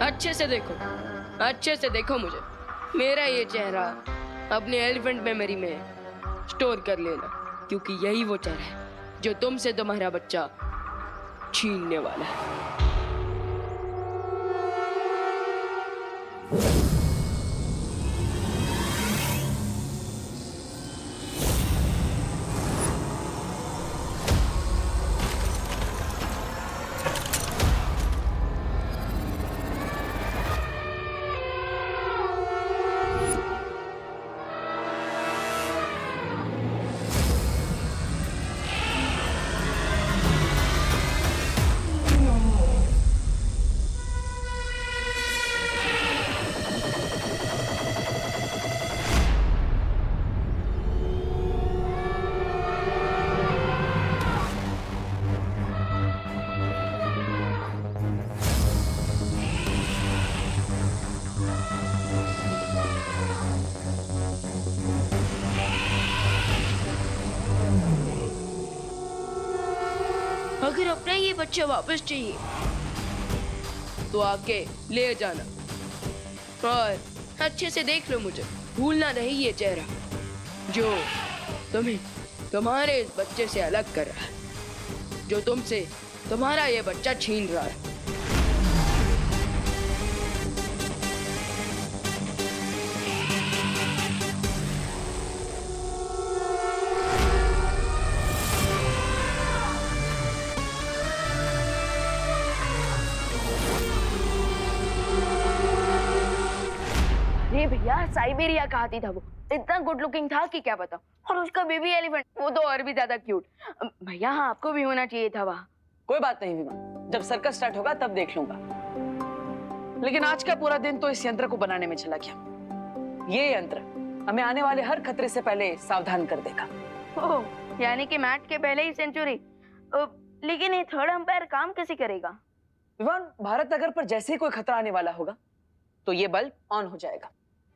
अच्छे से देखो मुझे। मेरा ये चेहरा अपने एलिफेंट मेमोरी में स्टोर कर लेना, क्योंकि यही वो चेहरा है जो तुमसे तुम्हारा बच्चा छीनने वाला है। अगर अपना ये बच्चा वापस चाहिए तो आके ले जाना, और अच्छे से देख लो मुझे। भूलना नहीं ये चेहरा जो तुम्हें तुम्हारे इस बच्चे से अलग कर रहा है, जो तुमसे तुम्हारा ये बच्चा छीन रहा है। भैया साइबेरिया का हाथी था वो, इतना गुड लुकिंग था कि क्या पता। और उसका बेबी एलिफेंट, वो तो और भी ज्यादा क्यूट। भैया हाँ, आपको भी होना चाहिए था वहाँ। कोई बात नहीं विमान, जब सर्कस स्टार्ट होगा तब देख लूंगा। लेकिन आज का पूरा दिन तो इस यंत्र को बनाने में चला गया। ये यंत्र हमें आने वाले हर खतरे से पहले सावधान कर देगा। ओह, यानी कि मैच के पहले ही सेंचुरी। लेकिन ये थर्ड अंपायर काम कैसे करेगा? विमान, भारत नगर पर जैसे ही कोई खतरा आने वाला होगा तो ये बल्ब ऑन हो जाएगा।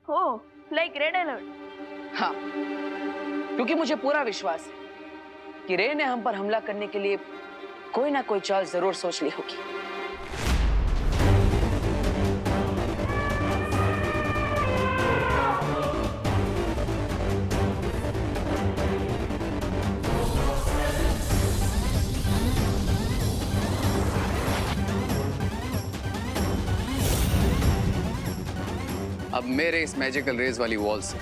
ओह, लाइक रेड अलर्ट। हाँ, क्योंकि मुझे पूरा विश्वास है कि रे ने हम पर हमला करने के लिए कोई ना कोई चाल जरूर सोच ली होगी। अब मेरे इस मैजिकल रेज वाली वॉल से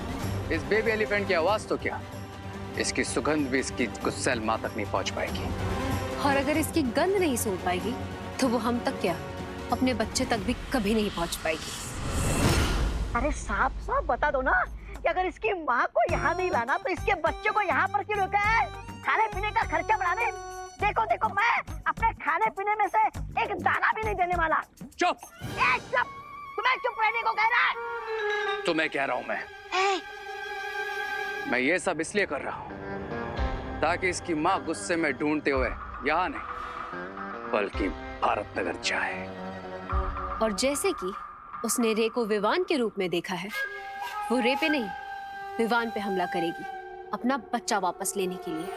इस बेबी एलिफेंट की आवाज तो क्या, इसकी सुगंध भी इसकी गुस्सैल मां तक नहीं पहुंच पाएगी। और अगर इसकी गंध नहीं सूंघ पाएगी तो वो हम तक क्या, अपने बच्चे तक भी कभी नहीं पहुंच पाएगी। अरे साफ साफ बता दो ना कि अगर इसकी माँ को यहाँ नहीं लाना तो इसके बच्चे को यहाँ पर क्यों रोका है? खाने पीने का खर्चा बढ़ाने। देखो देखो, मैं अपने खाने पीने में से एक दाना भी नहीं देने वाला। चुप! चुप! तुम्हें चुप रहने को कह रहा है? तुम्हें कह रहा हूं मैं ये सब इसलिए कर रहा हूं ताकि इसकी माँ गुस्से में ढूंढते हुए यहाँ नहीं बल्कि भारत नगर जाए। और जैसे कि उसने रे को विवान के रूप में देखा है, वो रे पे नहीं विवान पे हमला करेगी अपना बच्चा वापस लेने के लिए।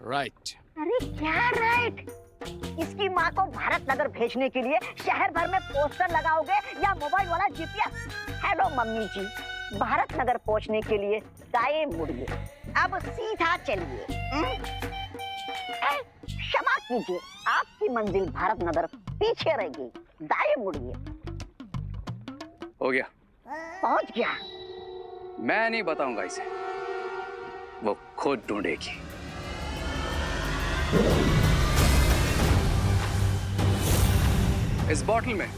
राइट। अरे क्या राइट? इसकी माँ को भारत नगर भेजने के लिए शहर भर में पोस्टर लगाओगे या मोबाइल वाला जीपीएस? हेलो मम्मी जी, भारत नगर पहुँचने के लिए दाएं मुड़िए, अब सीधा चलिए। क्षमा कीजिए, आपकी मंजिल भारत नगर पीछे रहेगी, दाएं मुड़िए। हो गया, पहुँच गया। मैं नहीं बताऊंगा इसे, वो खुद ढूंढेगी। इस बॉटल में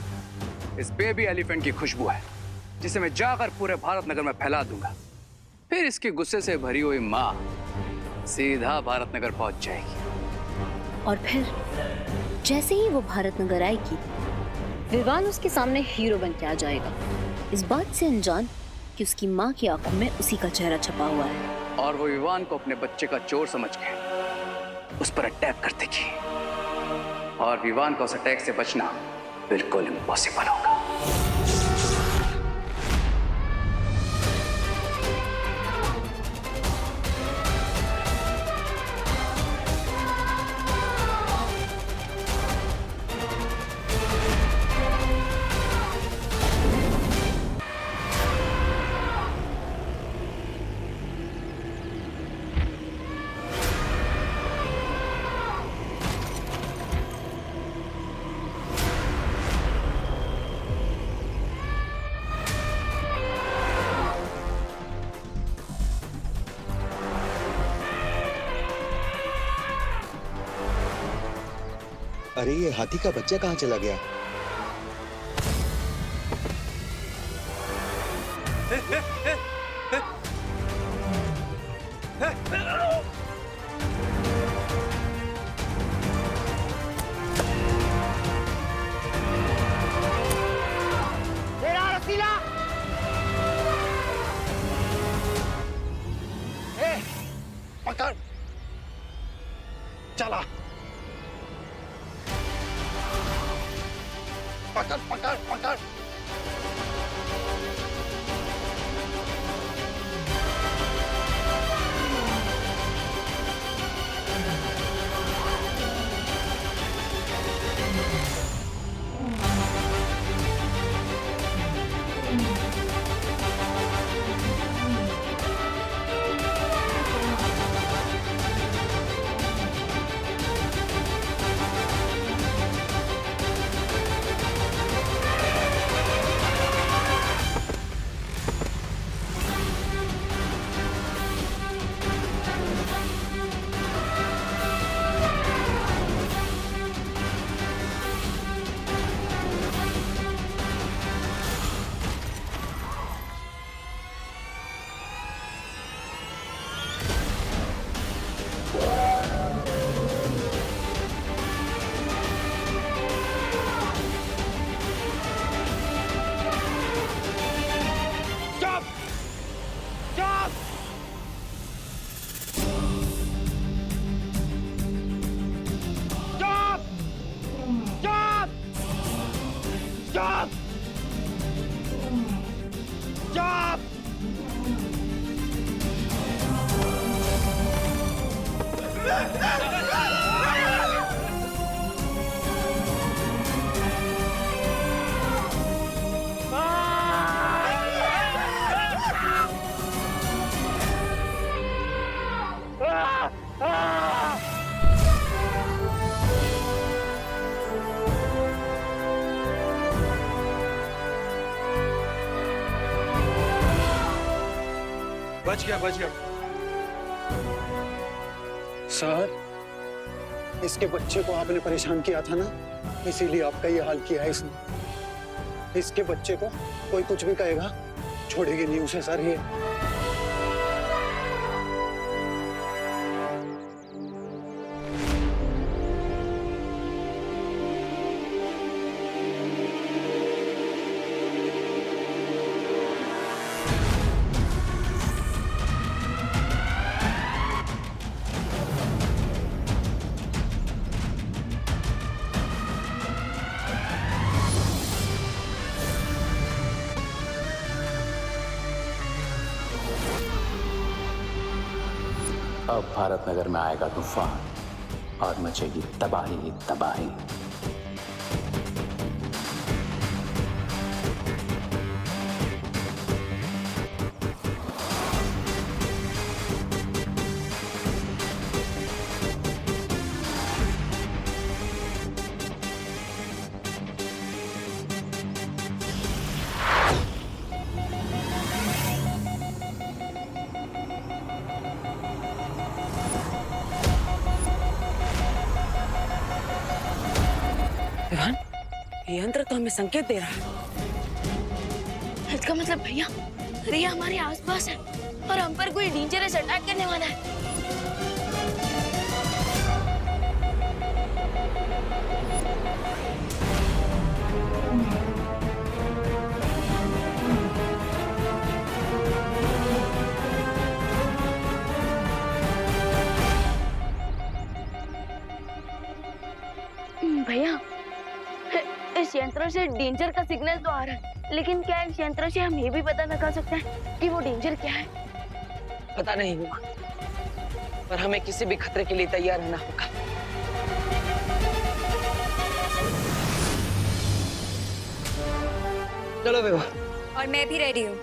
इस बेबी एलिफेंट की खुशबू है, जिसे मैं जाकर पूरे भारत नगर में फैला दूंगा। फिर इसके गुस्से से भरी हुई माँ सीधा भारत नगर पहुंच जाएगी। और फिर जैसे ही वो भारत नगर आएगी, विवान उसके सामने हीरो बन के आ जाएगा, इस बात से अनजान कि उसकी माँ की आंखों में उसी का चेहरा छपा हुआ है। और वो विवान को अपने बच्चे का चोर समझ के उस पर अटैक कर देगी, और विवान का उस अटैक से बचना बिल्कुल इम्पॉसिबल होगा। अरे ये हाथी का बच्चा कहाँ चला गया? तेरा रसीला पकड़, चला, पकड़ पकड़ पकड़। बच गया। सर, इसके बच्चे को आपने परेशान किया था ना, इसीलिए आपका ये हाल किया है इसने। इसके बच्चे को कोई कुछ भी कहेगा, छोड़ेगी नहीं उसे सर ये। अब भारत नगर में आएगा तूफान और मचेगी तबाही तबाही। विवान, ये यंत्र तो हमें संकेत दे रहा है। इसका मतलब भैया रिया हमारे आसपास है और हम पर कोई डेंजरस अटैक करने वाला है। भैया, इस यंत्र से डेंजर का सिग्नल तो आ रहा है, लेकिन क्या इस यंत्र से हम ये भी पता लगा सकते हैं कि वो डेंजर क्या है? पता नहीं हुआ, पर हमें किसी भी खतरे के लिए तैयार रहना होगा। चलो विवा। और मैं भी रेडी हूँ।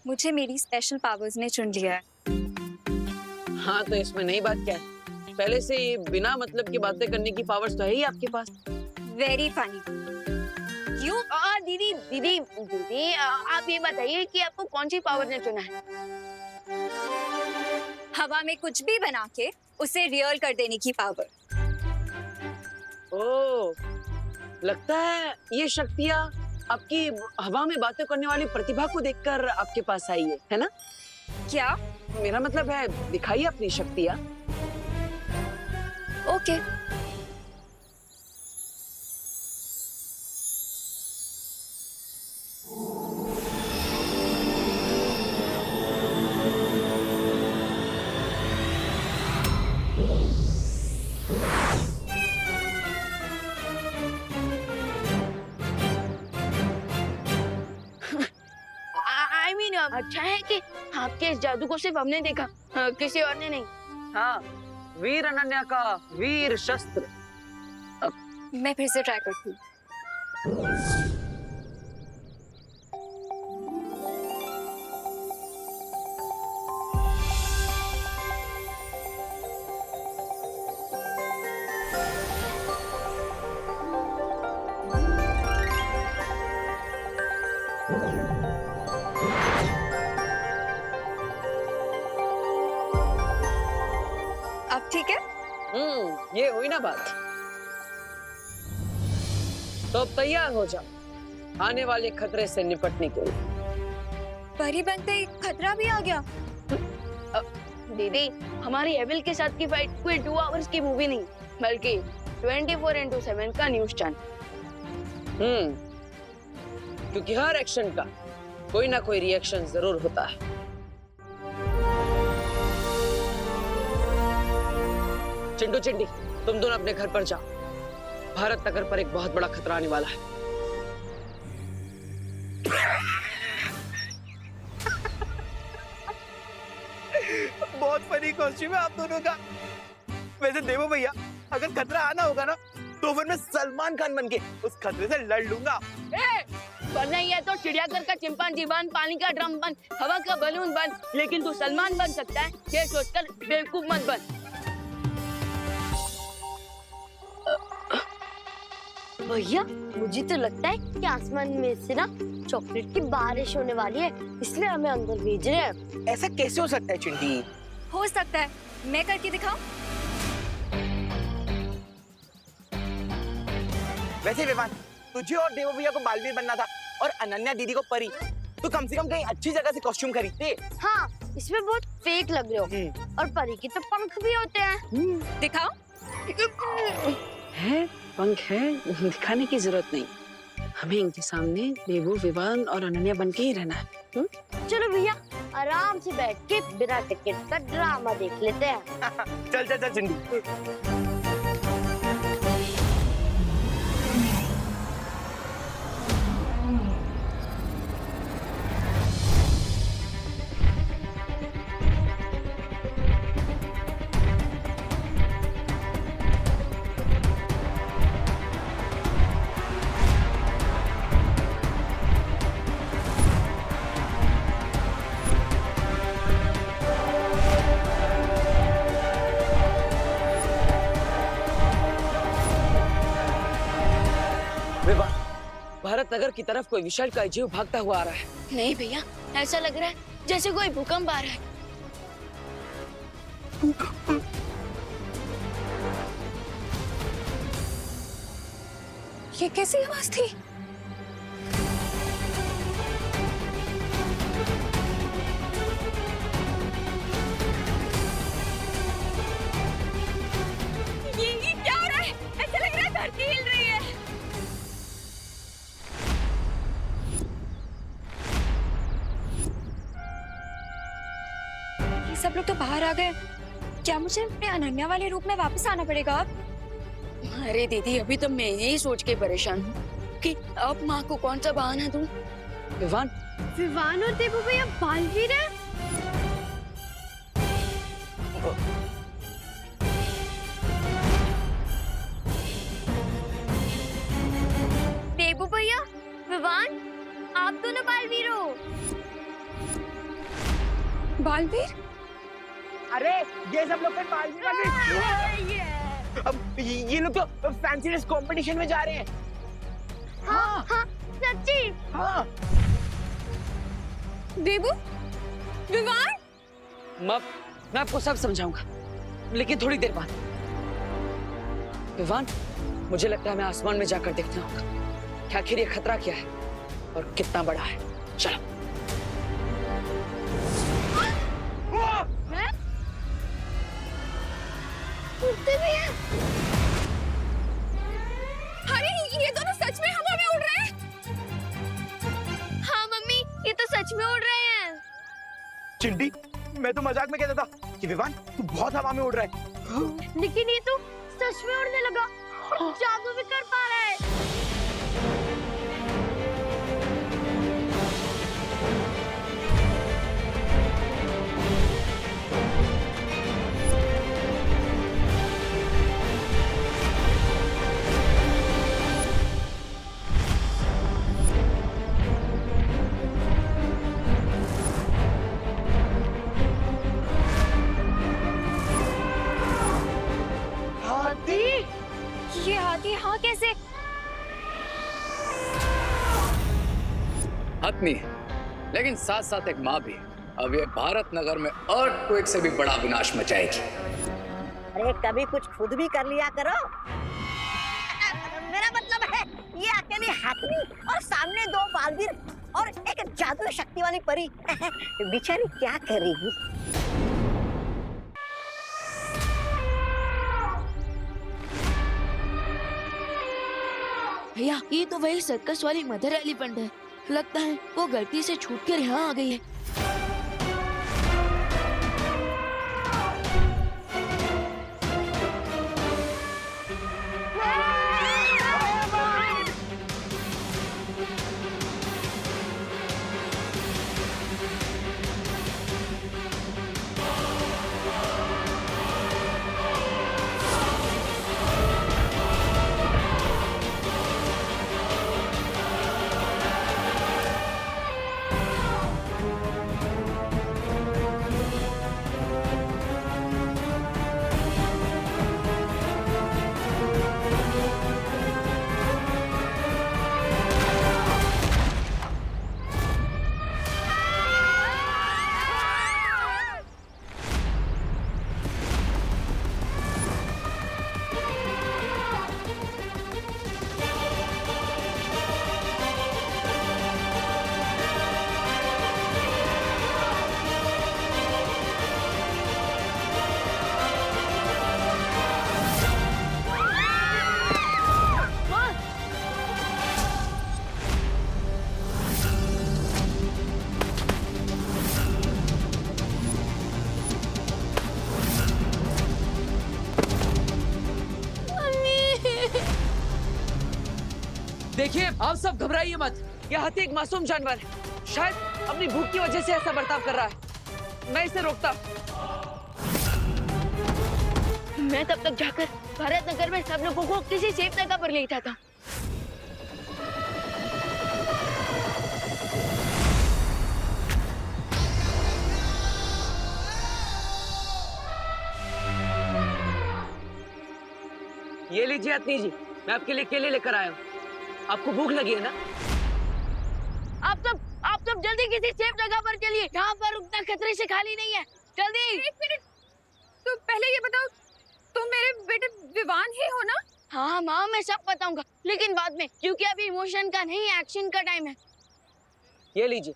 मुझे मेरी स्पेशल पावर्स ने चुन लिया है। हाँ, तो इसमें नई बात क्या है? पहले से ये बिना मतलब की बातें करने की पावर्स तो है ही आपके पास। Very funny. क्यों? दीदी दीदी दीदी आप ये बताइए कि आपको कौन सी पावर ने चुना है? हवा में कुछ भी बना के उसे रियल कर देने की पावर। ओ, लगता है ये शक्तियाँ आपकी हवा में बातें करने वाली प्रतिभा को देखकर आपके पास आई है ना? क्या? मेरा मतलब है दिखाइए अपनी शक्तियाँ। ओके। आई मीन अच्छा है कि आपके इस जादू को सिर्फ हमने देखा, किसी और ने नहीं। हाँ, वीर अनन्या का वीर शस्त्र। मैं फिर से ट्राई करती हूँ। अब ठीक है? ये हुई ना बात। तो अब तैयार हो जाओ आने वाले खतरे से निपटने के लिए। परी बनते ही खतरा भी आ गया। दीदी हमारी एविल के साथ की फाइट कोई 2 आवर्स की मूवी नहीं, बल्कि 24x7 का न्यूज चैनल। क्योंकि हर एक्शन का कोई ना कोई रिएक्शन जरूर होता है। चिंटू चिंटी, तुम दोनों अपने घर पर जाओ। भारत नगर पर एक बहुत बड़ा खतरा आने वाला है। बहुत फनी कॉस्ट्यूम है आप दोनों का। वैसे देवो भैया, अगर खतरा आना होगा ना तो फिर मैं सलमान खान बन के उस खतरे से लड़ लूंगा। बनना ही है तो चिड़ियाघर का चिंपांजी बन, पानी का ड्रम बन, हवा का बलून बन, लेकिन तू सलमान बन सकता है ये सोचकर बेवकूफ मत बन। भैया मुझे तो लगता है कि आसमान में से ना चॉकलेट की बारिश होने वाली है, इसलिए हमें अंदर भेज रहे हैं। ऐसा कैसे हो सकता है चिंटी? हो सकता है, मैं करके दिखाऊं? वैसे विवान, तुझे और देवो भैया को बालवीर बनना था और अनन्या दीदी को परी, तो कम से कम कहीं अच्छी जगह से कॉस्ट्यूम खरीदते। हाँ, इसमें बहुत फेक लग रहे हो। और परी के तो पंख भी होते हैं। दिखाओ। है पंख है, दिखाने की जरूरत नहीं। हमें इनके सामने देवो, विवान और अनन्या बन के ही रहना है। चलो भैया आराम से बैठ के बिना टिकट का ड्रामा देख लेते हैं। चल चल चल चिंटी। भारत नगर की तरफ कोई विशालकाय जीव भागता हुआ आ रहा है। नहीं भैया, ऐसा लग रहा है जैसे कोई भूकंप आ रहा है। ये कैसी आवाज थी? ये क्या हो रहा है? ऐसा लग रहा है धरती हिल रही है। ये सब लोग तो बाहर आ गए। क्या मुझे अपने अनन्या वाले रूप में वापस आना पड़ेगा अब? अरे दीदी, अभी तो मैं यही सोच के परेशान हूँ कि अब माँ को कौन सा बहाना दूँ। विवान, विवान और देवो भैया बालवीर हैं? देवो भैया, विवान, आप दोनों बालवीर हो। बालवीर? अरे ये सब लोग फिर बालवीर बन गए। अब ये लोग तो फैंसी ड्रेस कंपटीशन में जा रहे हैं। हाँ हाँ सच्ची। हाँ देबू, विवान, मैं आपको सब समझाऊंगा, लेकिन थोड़ी देर बाद। विवान, मुझे लगता है हमें आसमान में जाकर देखना होगा कि आखिर ये खतरा क्या है और कितना बड़ा है। चलो। उड़ते भी हैं। अरे ये दोनों सच में हवा में उड़ रहे हैं। हाँ मम्मी, ये तो सच में उड़ रहे हैं। चिंटी, मैं तो मजाक में कहता था कि विवान तू बहुत हवा में उड़ रहा है। लेकिन ये तो सच में उड़ने लगा और जादू भी कर पा रहा है। ये हाथी हाँ कैसे? हतनी है, लेकिन साथ साथ एक माँ भी। अब ये भारत नगर में अर्थक्वेक से भी बड़ा विनाश मचाएगी। अरे कभी कुछ खुद भी कर लिया करो। मेरा मतलब है ये अकेली हथनी और सामने दो बालवीर और एक जादुई शक्ति वाली परी बेचारी क्या करेगी। भैया, ये तो वही सर्कस वाली मदर एलिफेंट है। लगता है वो गलती से छूटकर यहाँ आ गई है। देखिए, आप सब घबराइए मत। यह हाथी एक मासूम जानवर है, शायद अपनी भूख की वजह से ऐसा बर्ताव कर रहा है। मैं इसे रोकता। मैं तब तक जाकर भारत नगर में सब लोगों को किसी सेफ जगह पर ले जाता। ये लीजिए अतनी जी, मैं आपके लिए केले लेकर आया हूँ। आपको भूख लगी है ना? आप सब जल्दी किसी सेफ जगह पर चलिए। यहाँ पर रुकना खतरे से खाली नहीं है। जल्दी। एक मिनट, तो पहले ये बताओ, तुम मेरे बेटे विवान ही हो ना? हाँ माँ, मैं सब बताऊंगा, लेकिन बाद में, क्योंकि अभी इमोशन का नहीं, एक्शन का टाइम है। ये लीजिए।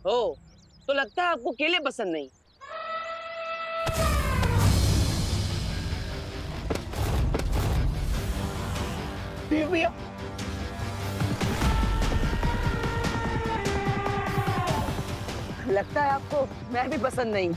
ओ, तो लगता है आपको केले पसंद नहीं। भैया, लगता है आपको मैं भी पसंद नहीं।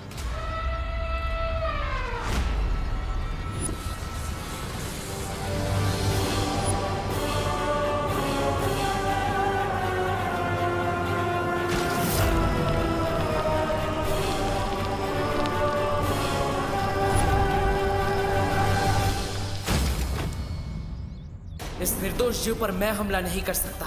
इस निर्दोष जीव पर मैं हमला नहीं कर सकता।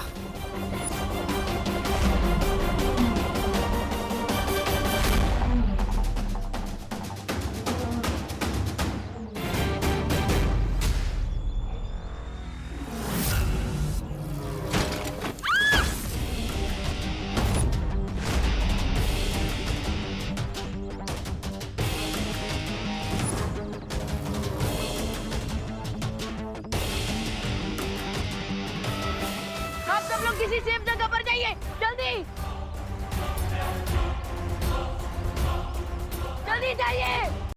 किसी सेफ जगह पर जाइए, जल्दी जल्दी जाइए।